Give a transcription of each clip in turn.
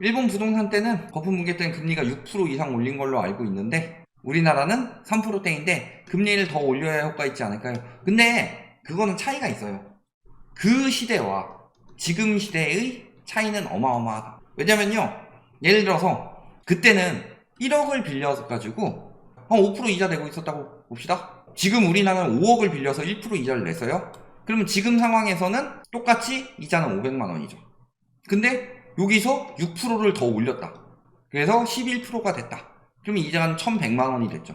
일본 부동산 때는 거품 붕괴 때는 금리가 6% 이상 올린 걸로 알고 있는데 우리나라는 3%대인데 금리를 더 올려야 효과 있지 않을까요? 근데 그거는 차이가 있어요. 그 시대와 지금 시대의 차이는 어마어마하다. 왜냐면요, 예를 들어서 그때는 1억을 빌려가지고 한 5% 이자 내고 있었다고 봅시다. 지금 우리나라는 5억을 빌려서 1% 이자를 냈어요. 그러면 지금 상황에서는 똑같이 이자는 500만 원이죠. 근데 여기서 6%를 더 올렸다. 그래서 11%가 됐다. 그러면 이자는 1100만 원이 됐죠.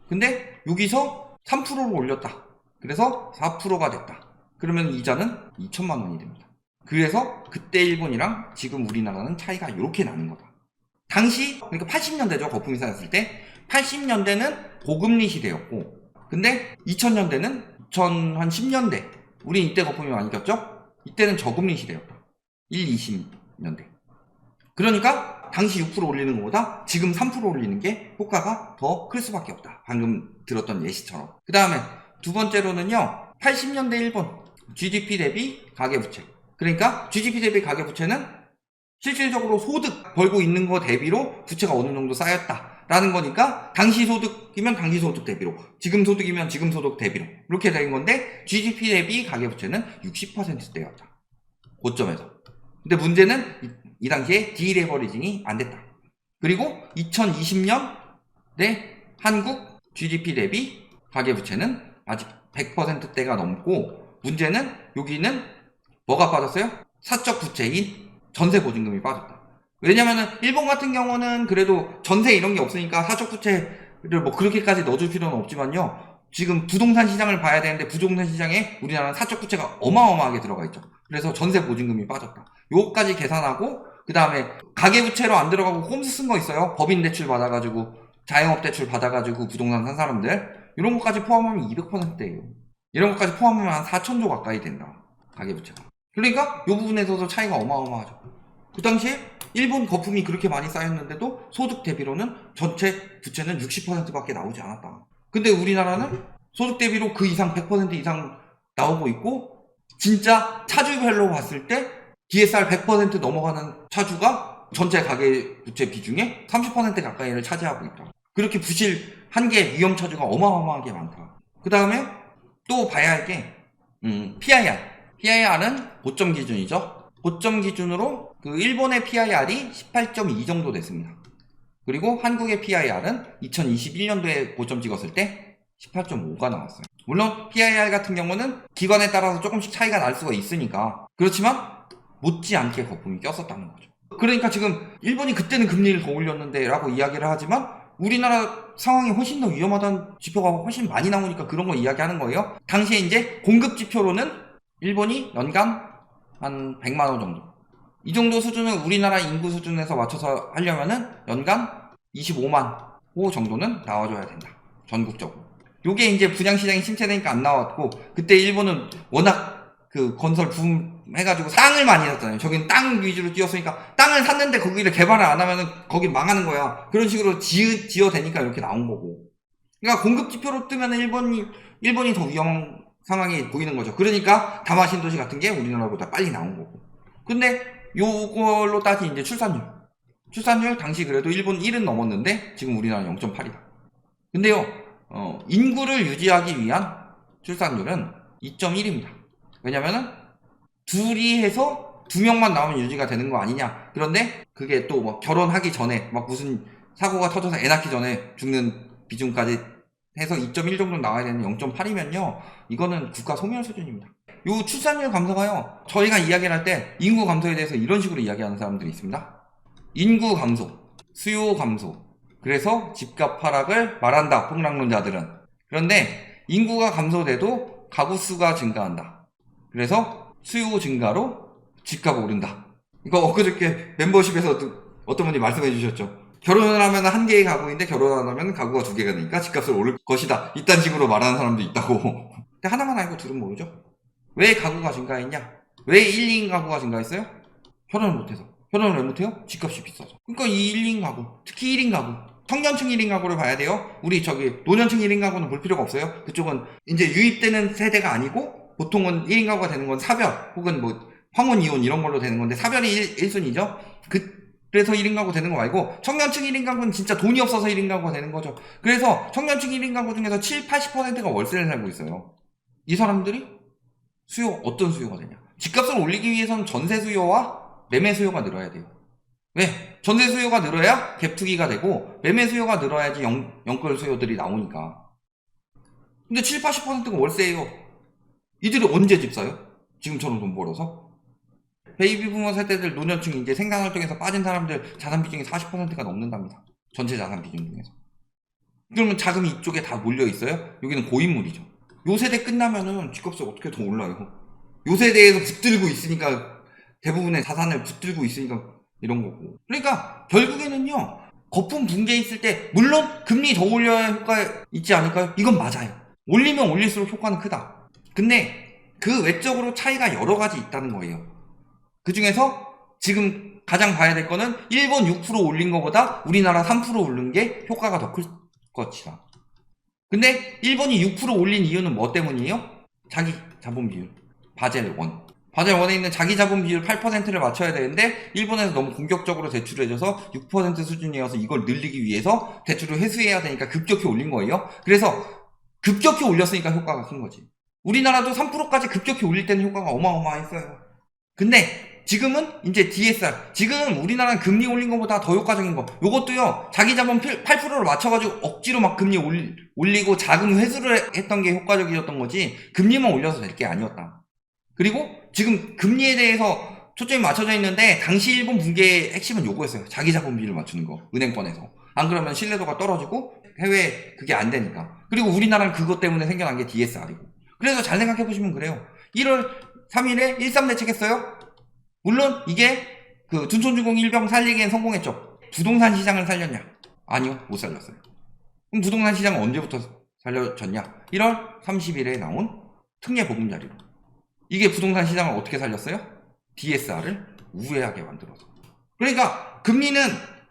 근데 여기서 3%를 올렸다. 그래서 4%가 됐다. 그러면 이자는 2천만 원이 됩니다. 그래서 그때 일본이랑 지금 우리나라는 차이가 이렇게 나는 거다. 당시 그러니까 80년대죠. 거품이 쌓였을 때 80년대는 고금리 시대였고 근데 2000년대는 2010년대 우리 이때 거품이 많이 꼈죠. 이때는 저금리 시대였다. 20년대. 그러니까 당시 6% 올리는 것보다 지금 3% 올리는 게 효과가 더 클 수밖에 없다. 방금 들었던 예시처럼. 그 다음에 두 번째로는요. 80년대 일본 GDP 대비 가계부채. 그러니까 GDP 대비 가계부채는 실질적으로 소득 벌고 있는 거 대비로 부채가 어느 정도 쌓였다라는 거니까 당시 소득이면 당시 소득 대비로 지금 소득이면 지금 소득 대비로 이렇게 된 건데 GDP 대비 가계부채는 60%대였다. 고점에서. 근데 문제는 이 당시에 디레버리징이 안 됐다. 그리고 2020년에 한국 GDP 대비 가계부채는 아직 100%대가 넘고 문제는 여기는 뭐가 빠졌어요? 사적 부채인 전세 보증금이 빠졌다. 왜냐면은 일본 같은 경우는 그래도 전세 이런 게 없으니까 사적 부채를 뭐 그렇게까지 넣어줄 필요는 없지만요. 지금 부동산 시장을 봐야 되는데 부동산 시장에 우리나라는 사적 부채가 어마어마하게 들어가 있죠. 그래서 전세 보증금이 빠졌다. 요거까지 계산하고 그 다음에 가계부채로 안 들어가고 꼼수 쓴 거 있어요. 법인 대출 받아가지고 자영업 대출 받아가지고 부동산 산 사람들 이런 것까지 포함하면 200%예요. 이런 것까지 포함하면 한 4천조 가까이 된다. 가계부채가. 그러니까 이 부분에서도 차이가 어마어마하죠. 그 당시에 일본 거품이 그렇게 많이 쌓였는데도 소득 대비로는 전체 부채는 60%밖에 나오지 않았다. 근데 우리나라는 소득 대비로 그 이상 100% 이상 나오고 있고 진짜 차주별로 봤을 때 DSR 100% 넘어가는 차주가 전체 가계부채 비중의 30% 가까이를 차지하고 있다. 그렇게 부실한 게 위험 차주가 어마어마하게 많다. 그 다음에 또 봐야 할 게 PIR. PIR은 고점 기준이죠. 고점 기준으로 그 일본의 PIR이 18.2 정도 됐습니다. 그리고 한국의 PIR은 2021년도에 고점 찍었을 때 18.5가 나왔어요. 물론 PIR 같은 경우는 기관에 따라서 조금씩 차이가 날 수가 있으니까 그렇지만 못지않게 거품이 꼈었다는 거죠. 그러니까 지금 일본이 그때는 금리를 더 올렸는데 라고 이야기를 하지만 우리나라 상황이 훨씬 더 위험하다는 지표가 훨씬 많이 나오니까 그런 거 이야기하는 거예요. 당시에 이제 공급 지표로는 일본이 연간 한 100만원 정도 이 정도 수준을 우리나라 인구 수준에서 맞춰서 하려면은 연간 25만 호 정도는 나와줘야 된다. 전국적으로. 요게 이제 분양시장이 침체되니까 안 나왔고 그때 일본은 워낙 그 건설 붐 해가지고 땅을 많이 샀잖아요. 저기는 땅 위주로 뛰었으니까 땅을 샀는데 거기를 개발을 안 하면은 거기 망하는 거야. 그런 식으로 지어대니까 이렇게 나온 거고. 그러니까 공급 지표로 뜨면 일본이 더 위험한 상황이 보이는 거죠. 그러니까 다마 신도시 같은 게 우리나라보다 빨리 나온 거고. 근데 요걸로 따지 이제 출산율 당시 그래도 일본 1은 넘었는데 지금 우리나라는 0.8이다. 근데요, 인구를 유지하기 위한 출산율은 2.1입니다. 왜냐면은 둘이 해서 2명만 나오면 유지가 되는 거 아니냐. 그런데 그게 또 뭐 결혼하기 전에 막 무슨 사고가 터져서 애 낳기 전에 죽는 비중까지 해서 2.1 정도 나와야 되는 0.8이면요. 이거는 국가 소멸 수준입니다. 요 출산율 감소가요. 저희가 이야기를 할 때 인구 감소에 대해서 이런 식으로 이야기하는 사람들이 있습니다. 인구 감소, 수요 감소. 그래서 집값 하락을 말한다. 폭락론자들은. 그런데 인구가 감소돼도 가구 수가 증가한다. 그래서 수요 증가로 집값 오른다. 이거 엊그저께 멤버십에서 어떤 분이 말씀해 주셨죠. 결혼을 하면 한 개의 가구인데 결혼 안 하면 가구가 2개가 되니까 집값을 오를 것이다. 이딴 식으로 말하는 사람도 있다고. 근데 하나만 알고 둘은 모르죠. 왜 가구가 증가했냐? 왜 1, 2인 가구가 증가했어요? 결혼을 못해서. 결혼을 왜 못해요? 집값이 비싸서. 그러니까 이 1, 2인 가구, 특히 1인 가구, 청년층 1인 가구를 봐야 돼요. 우리 노년층 1인 가구는 볼 필요가 없어요. 그쪽은 이제 유입되는 세대가 아니고 보통은 1인 가구가 되는 건 사별 혹은 뭐 황혼 이혼 이런 걸로 되는 건데 사별이 1순위죠. 그래서 1인 가구 되는 거 말고 청년층 1인 가구는 진짜 돈이 없어서 1인 가구가 되는 거죠. 그래서 청년층 1인 가구 중에서 80%가 월세를 살고 있어요. 이 사람들이 어떤 수요가 되냐? 집값을 올리기 위해서는 전세 수요와 매매 수요가 늘어야 돼요. 왜? 전세 수요가 늘어야 갭투기가 되고 매매 수요가 늘어야지 영끌 수요들이 나오니까. 근데 80%가 월세예요. 이들이 언제 집 사요? 지금처럼 돈 벌어서? 베이비 부모 세대들 노년층 이제 생산활동에서 빠진 사람들 자산 비중이 40%가 넘는답니다. 전체 자산 비중 중에서. 그러면 자금이 이쪽에 다 몰려 있어요? 여기는 고인물이죠. 요 세대 끝나면은 집값이 어떻게 더 올라요? 요 세대에서 붙들고 있으니까 대부분의 자산을 붙들고 있으니까 이런 거고. 그러니까 결국에는요. 거품 붕괴 있을 때 물론 금리 더 올려야 효과 있지 않을까요? 이건 맞아요. 올리면 올릴수록 효과는 크다. 근데 그 외적으로 차이가 여러 가지 있다는 거예요. 그 중에서 지금 가장 봐야 될 거는 일본 6% 올린 것보다 우리나라 3% 오른 게 효과가 더 클 것이다. 근데 일본이 6% 올린 이유는 뭐 때문이에요? 자기 자본 비율. 바젤 1. 바젤 1에 있는 자기 자본 비율 8%를 맞춰야 되는데 일본에서 너무 공격적으로 대출을 해줘서 6% 수준이어서 이걸 늘리기 위해서 대출을 회수해야 되니까 급격히 올린 거예요. 그래서 급격히 올렸으니까 효과가 큰 거지. 우리나라도 3%까지 급격히 올릴 때는 효과가 어마어마했어요. 근데 지금은 이제 DSR, 지금 우리나라는 금리 올린 것보다 더 효과적인 거, 요것도요 자기 자본 8%를 맞춰가지고 억지로 막 금리 올리고 자금 회수를 했던 게 효과적이었던 거지 금리만 올려서 될 게 아니었다. 그리고 지금 금리에 대해서 초점이 맞춰져 있는데 당시 일본 붕괴의 핵심은 요거였어요. 자기 자본 비율을 맞추는 거, 은행권에서. 안 그러면 신뢰도가 떨어지고 해외 그게 안 되니까. 그리고 우리나라는 그것 때문에 생겨난 게 DSR이고. 그래서 잘 생각해보시면 그래요. 1월 3일에 13대책 했어요. 물론 이게 그 둔촌주공 일병 살리기엔 성공했죠. 부동산 시장을 살렸냐? 아니요, 못 살렸어요. 그럼 부동산 시장은 언제부터 살려졌냐? 1월 30일에 나온 특례 보금자리로. 이게 부동산 시장을 어떻게 살렸어요? DSR을 우회하게 만들어서. 그러니까 금리는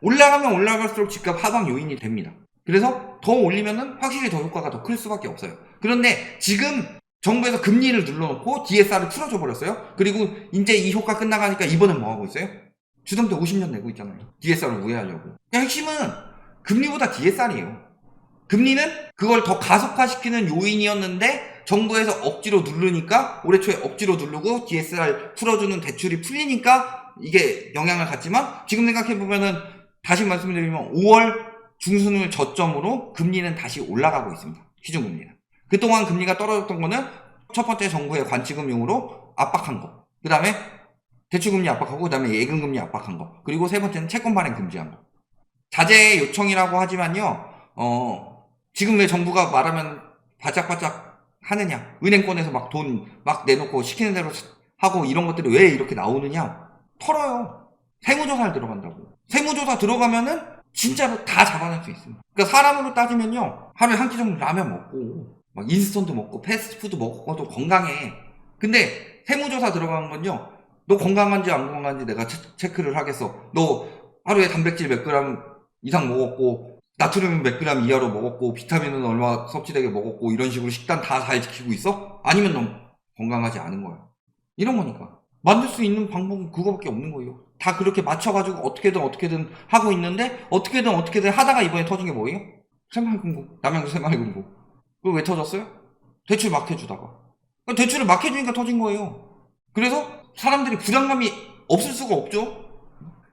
올라가면 올라갈수록 집값 하방 요인이 됩니다. 그래서 더 올리면은 확실히 더 효과가 더 클 수밖에 없어요. 그런데 지금 정부에서 금리를 눌러놓고 DSR을 풀어줘 버렸어요. 그리고 이제 이 효과 끝나가니까 이번엔 뭐 하고 있어요? 주담대 50년 내고 있잖아요. DSR을 우회하려고. 핵심은 금리보다 DSR이에요. 금리는 그걸 더 가속화시키는 요인이었는데 정부에서 억지로 누르니까 올해 초에 억지로 누르고 DSR 풀어주는 대출이 풀리니까 이게 영향을 갖지만 지금 생각해보면은 다시 말씀드리면 5월 중순을 저점으로 금리는 다시 올라가고 있습니다. 시중금리는. 그동안 금리가 떨어졌던 거는 첫 번째 정부의 관치금융으로 압박한 거. 그 다음에 대출금리 압박하고 그 다음에 예금금리 압박한 거. 그리고 세 번째는 채권 발행 금지한 거. 자제 요청이라고 하지만요. 지금 왜 정부가 말하면 바짝바짝 하느냐. 은행권에서 막 돈 막 내놓고 시키는 대로 하고 이런 것들이 왜 이렇게 나오느냐. 털어요. 세무조사를 들어간다고. 세무조사 들어가면은 진짜로 다 잡아낼 수 있습니다. 그러니까 사람으로 따지면요. 하루에 한 끼 정도 라면 먹고 막 인스턴트 먹고 패스트푸드 먹고도 건강해. 근데 세무조사 들어가는 건요. 너 건강한지 안 건강한지 내가 체크를 하겠어. 너 하루에 단백질 몇 그램 이상 먹었고 나트륨 몇 그램 이하로 먹었고 비타민은 얼마 섭취되게 먹었고 이런 식으로 식단 다 잘 지키고 있어? 아니면 넌 건강하지 않은 거야. 이런 거니까. 만들 수 있는 방법은 그거밖에 없는 거예요. 다 그렇게 맞춰가지고 어떻게든 하고 있는데 어떻게든 하다가 이번에 터진 게 뭐예요? 새마을금고. 남양주 새마을금고. 그거 왜 터졌어요? 대출 막 해주다가. 대출을 막 해주니까 터진 거예요. 그래서 사람들이 불안감이 없을 수가 없죠.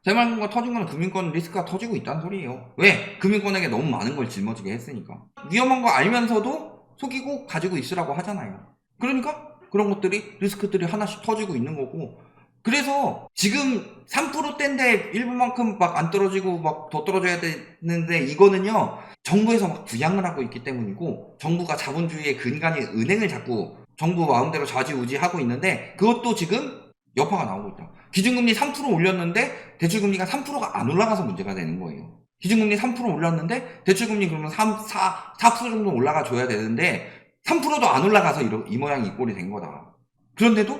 새마을금고가 터진 거는 금융권 리스크가 터지고 있다는 소리예요. 왜? 금융권에게 너무 많은 걸 짊어지게 했으니까. 위험한 거 알면서도 속이고 가지고 있으라고 하잖아요. 그러니까 그런 것들이 리스크들이 하나씩 터지고 있는 거고. 그래서 지금 3%대인데 일본만큼 막 안 떨어지고 막 더 떨어져야 되는데 이거는요 정부에서 막 부양을 하고 있기 때문이고 정부가 자본주의의 근간인 은행을 자꾸 정부 마음대로 좌지우지하고 있는데 그것도 지금 여파가 나오고 있다. 기준금리 3% 올렸는데 대출금리가 3%가 안 올라가서 문제가 되는 거예요. 기준금리 3% 올랐는데 대출금리 그러면 4% 정도 올라가 줘야 되는데 3%도 안 올라가서 이 모양이 이 꼴이 된 거다. 그런데도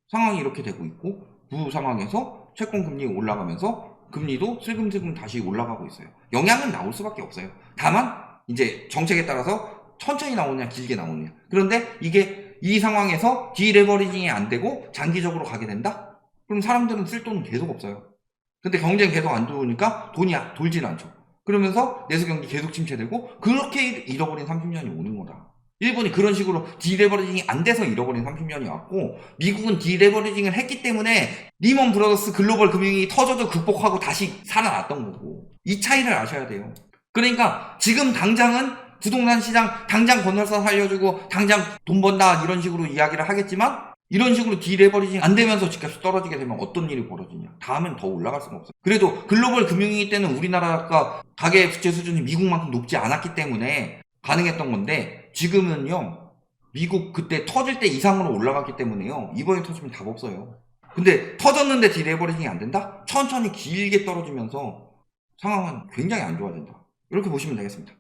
상황이 이렇게 되고 있고 그 상황에서 채권금리 올라가면서 금리도 슬금슬금 다시 올라가고 있어요. 영향은 나올 수밖에 없어요. 다만 이제 정책에 따라서 천천히 나오냐 길게 나오냐. 그런데 이게 이 상황에서 디레버리징이 안 되고 장기적으로 가게 된다? 그럼 사람들은 쓸 돈은 계속 없어요. 근데 경쟁 계속 안 좋으니까 돈이 돌질 않죠. 그러면서 내수 경기 계속 침체되고 그렇게 잃어버린 30년이 오는 거다. 일본이 그런 식으로 디레버리징이 안 돼서 잃어버린 30년이 왔고 미국은 디레버리징을 했기 때문에 리먼 브라더스 글로벌 금융이 터져도 극복하고 다시 살아났던 거고 이 차이를 아셔야 돼요. 그러니까 지금 당장은 부동산 시장 당장 건설사 살려주고 당장 돈 번다 이런 식으로 이야기를 하겠지만 이런 식으로 디레버리징 안 되면서 집값이 떨어지게 되면 어떤 일이 벌어지냐. 다음엔 더 올라갈 수가 없어요. 그래도 글로벌 금융위기 때는 우리나라가 가계 부채 수준이 미국만큼 높지 않았기 때문에 가능했던 건데 지금은요. 미국 그때 터질 때 이상으로 올라갔기 때문에요. 이번에 터지면 답 없어요. 근데 터졌는데 디레버리징이 안 된다? 천천히 길게 떨어지면서 상황은 굉장히 안 좋아진다. 이렇게 보시면 되겠습니다.